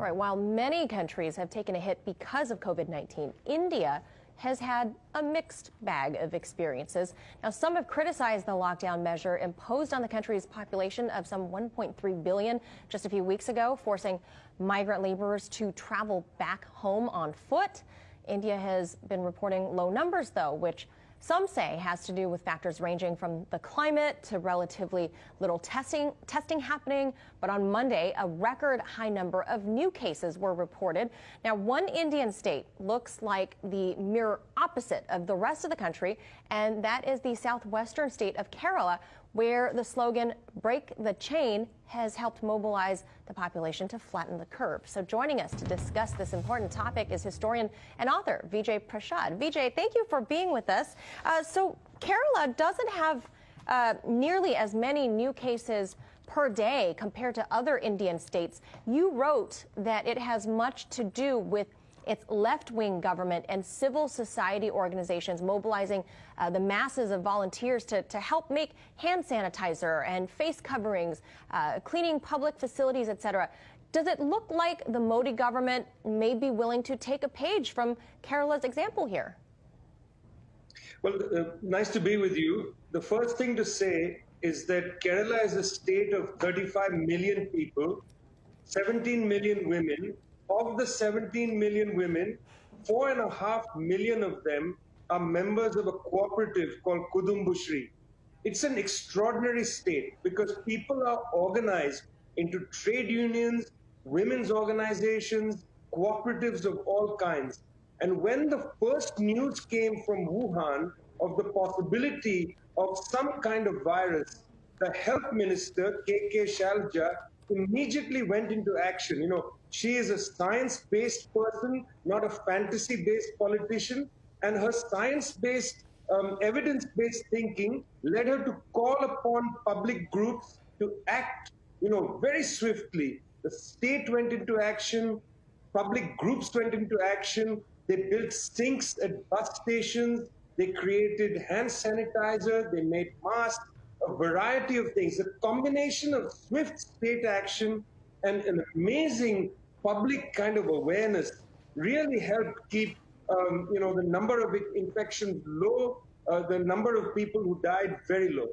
All right, while many countries have taken a hit because of COVID-19, India has had a mixed bag of experiences. Now, some have criticized the lockdown measure imposed on the country's population of some 1.3 billion just a few weeks ago, forcing migrant laborers to travel back home on foot. India has been reporting low numbers, though, which some say has to do with factors ranging from the climate to relatively little testing happening. But on Monday, a record high number of new cases were reported. Now, one Indian state looks like the mirror opposite of the rest of the country, and that is the southwestern state of Kerala, where the slogan "Break the Chain" has helped mobilize the population to flatten the curve. So joining us to discuss this important topic is historian and author Vijay Prashad. Vijay, thank you for being with us. So Kerala doesn't have nearly as many new cases per day compared to other Indian states. You wrote that it has much to do with its left-wing government and civil society organizations mobilizing the masses of volunteers to help make hand sanitizer and face coverings, cleaning public facilities, etc. Does it look like the Modi government may be willing to take a page from Kerala's example here? Well, nice to be with you. The first thing to say is that Kerala is a state of 35 million people, 17 million women. Of the 17 million women, 4.5 million of them are members of a cooperative called Kudumbushri. It's an extraordinary state because people are organized into trade unions, women's organizations, cooperatives of all kinds. And when the first news came from Wuhan of the possibility of some kind of virus, the health minister, K.K. Shalja, immediately went into action. You know, she is a science-based person, not a fantasy-based politician, and her science-based, evidence-based thinking led her to call upon public groups to act, very swiftly. The state went into action, public groups went into action, they built sinks at bus stations, they created hand sanitizer, they made masks, a variety of things. A combination of swift state action and an amazing public kind of awareness really helped keep, the number of infections low, the number of people who died very low.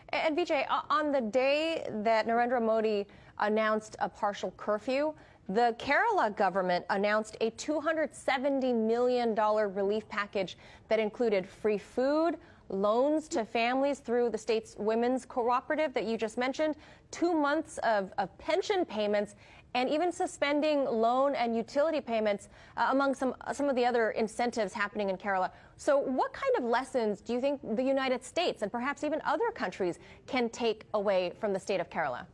And Vijay, on the day that Narendra Modi announced a partial curfew, the Kerala government announced a $270 million relief package that included free food, loans to families through the state's women's cooperative that you just mentioned, 2 months of pension payments, and even suspending loan and utility payments among some of the other incentives happening in Kerala. So what kind of lessons do you think the United States and perhaps even other countries can take away from the state of Kerala?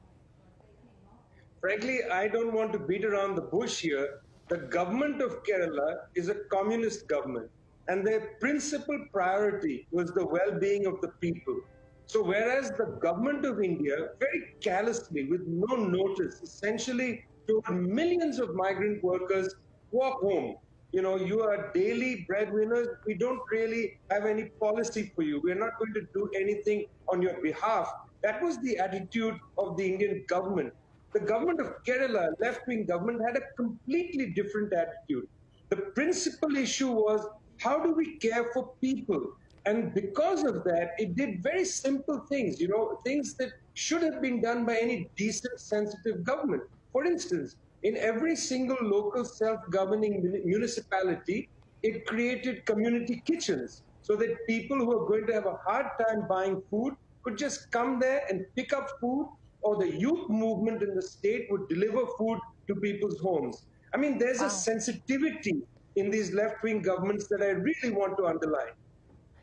Frankly, I don't want to beat around the bush here. The government of Kerala is a communist government, and their principal priority was the well-being of the people. So whereas the government of India very callously, with no notice, essentially told millions of migrant workers, walk home. You are daily breadwinners. We don't really have any policy for you. We're not going to do anything on your behalf. That was the attitude of the Indian government. The government of Kerala, left-wing government, had a completely different attitude. The principal issue was, how do we care for people? And because of that, it did very simple things, things that should have been done by any decent, sensitive government. For instance, in every single local self-governing municipality, it created community kitchens so that people who are going to have a hard time buying food could just come there and pick up food, or the youth movement in the state would deliver food to people's homes. I mean, there's a sensitivity in these left-wing governments that I really want to underline.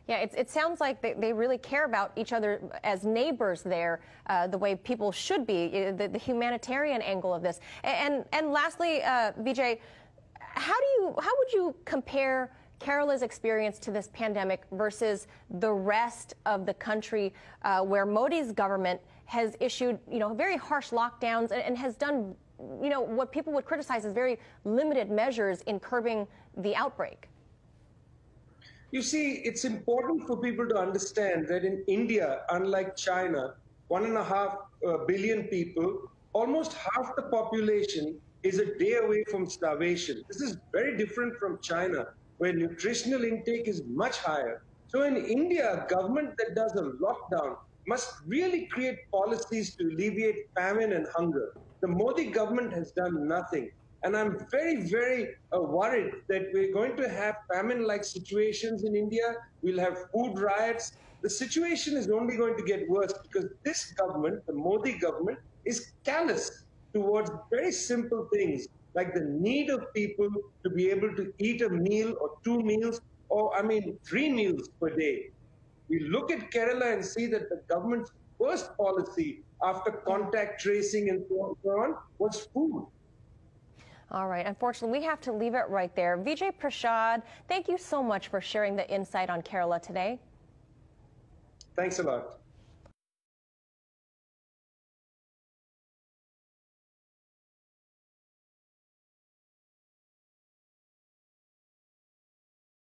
Yeah, it sounds like they really care about each other as neighbors there, the way people should be, the humanitarian angle of this. And lastly, Vijay, how would you compare Kerala's experience to this pandemic versus the rest of the country, where Modi's government has issued, very harsh lockdowns and has done, what people would criticize as very limited measures in curbing the outbreak? You see, it's important for people to understand that in India, unlike China, 1.5 billion people, almost half the population is a day away from starvation. This is very different from China, where nutritional intake is much higher. So in India, a government that does a lockdown must really create policies to alleviate famine and hunger. The Modi government has done nothing. And I'm very, very worried that we're going to have famine-like situations in India. We'll have food riots. The situation is only going to get worse because this government, the Modi government, is callous towards very simple things like the need of people to be able to eat a meal or 2 meals or, 3 meals per day. We look at Kerala and see that the government's first policy after contact tracing and so on was food. All right. Unfortunately, we have to leave it right there. Vijay Prashad, thank you so much for sharing the insight on Kerala today. Thanks a lot.